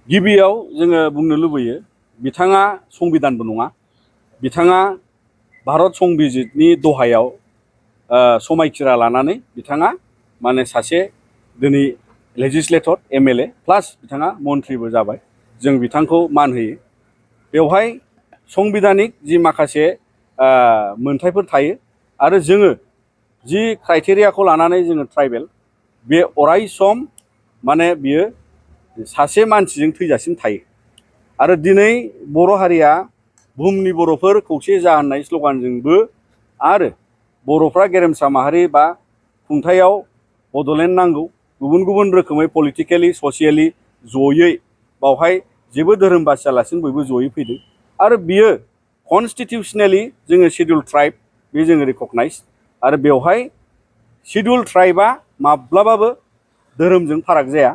गिबियाव जोङो बुंनो लुबैयो बिथाङा संबिधानबो नङा, बिथाङा भारत संबिजितनि दहायाव समायखिरा लानानै बिथाङा माने सासे दिनै लेजिस्लेटर एमएलए प्लास बिथाङा मन्थ्रिबो जाबाय। जों बिथांखौ मान होयो। बेवहाय संबिधानिक जि माखासे मोनथायफोर थायो आरो जोङो जि क्राइटेरियाखौ लानानै जोङो ट्राइबेल बे अराय सम माने बियो सासे मानसिजों थैजासिम थायो। आरो दिनै बर' हारिया बुहुमनि बर'फोर खौसे जा होननाय स्ल'गानजोंबो आरो बर'फ्रा गेरेमसा माहारि बा खुंथायाव बड'लेण्ड नांगौ, गुबुन गुबुन रोखोमै पलिटिकेलि ससियेलि जयै बावहाय जेबो धोरोम बासियालासिनो बयबो जयै फैदों। आरो बियो कनस्टिटिउसनेलि जोङो शिडिउल ट्राइब बे जोङो रिकगनाइज। आरो बेवहाय शिडिउल ट्राइबआ माब्लाबाबो धोरोमजों फाराग जाया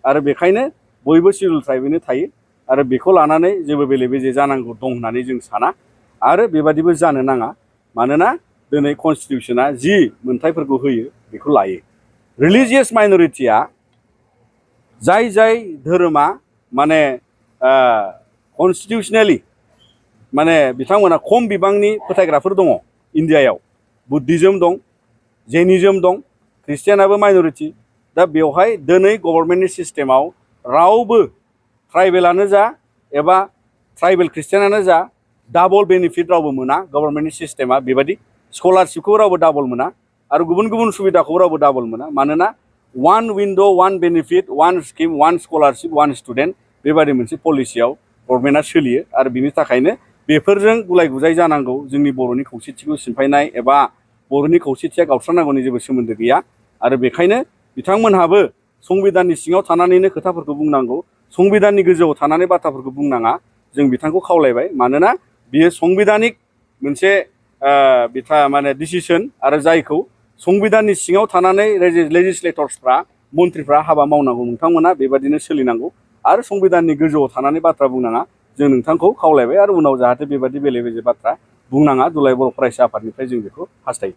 आरो बेखायनो बयबो शिडिउल ट्राइबैनो थायो आरो बेखौ लानानै जेबो बेले बेजे जानांगौ दं होननानै जों साना आरो बेबादिबो जानो नाङा। मानोना दिनै कनस्टिटिउसना जि मोनथायफोरखौ होयो बेखौ लायो। रिलिजियास माइनरिटिया जाय धोरोमा माने कनस्टिटिउसनेलि माने बिथांमोना खम बिबांनि फोथायग्राफोर दङ इन्डियायाव। बुद्धिज्म दं, जैनिज्म दं, ख्रिस्टियानाबो माइनरिटि। दा बेवहाय दिनै गभर्नमेन्टनि सिस्टेमाव रावबो ट्राइबेलानो जा एबा ट्राइबेल ख्रिस्टियानानो जा डाबल बेनिफिट रावबो मोना। गभर्नमेन्टनि सिस्टेमा बेबायदि स्कलारशिपखौ रावबो डाबल मोना आरो गुबुन गुबुन सुबिदाखौ रावबो डाबल मोना। मानोना one window one benefit one scheme one scholarship one student बेबादि मोनसे पलिसियाव गभर्नमेन्टआ सोलियो। आरो बिनि थाखायनो बेफोरजों गुलाय गुजाय जानांगौ जोंनि बर'नि खौसेथिखौ सिफायनाय एबा बर'नि खौसेथिया गावस्रानांगौनि जेबो सोमोन्दो गैया। आरो बेखायनो बिथांमोनहाबो संबिधाननि सिङाव थानानैनो खोथाफोरखौ बुंनांगौ, संबिधाननि गोजौआव थानानै बाथ्राफोरखौ बुंनाङा। जों बिथांखौ खावलायबाय। मानोना बियो संबिधानिक मोनसे बिथा माने डिसिसन आरो जायखौ संबिधाननि सिङाव थानानै लेजिस्लेटर्सफ्रा मन्थ्रिफ्रा हाबा मावनांगौ। नोंथांमोना बेबादिनो सोलिनांगौ आरो संबिधाननि गोजौआव थानानै बाथ्रा बुंनाङा। जों नोंथांखौ खावलायबाय आरो उनाव जाहाथे बेबादि बेले बेजे बाथ्रा बुंनाङा दुलाराय बर' फरायसा आफादनिफ्राय जों बेखौ हास्थायो।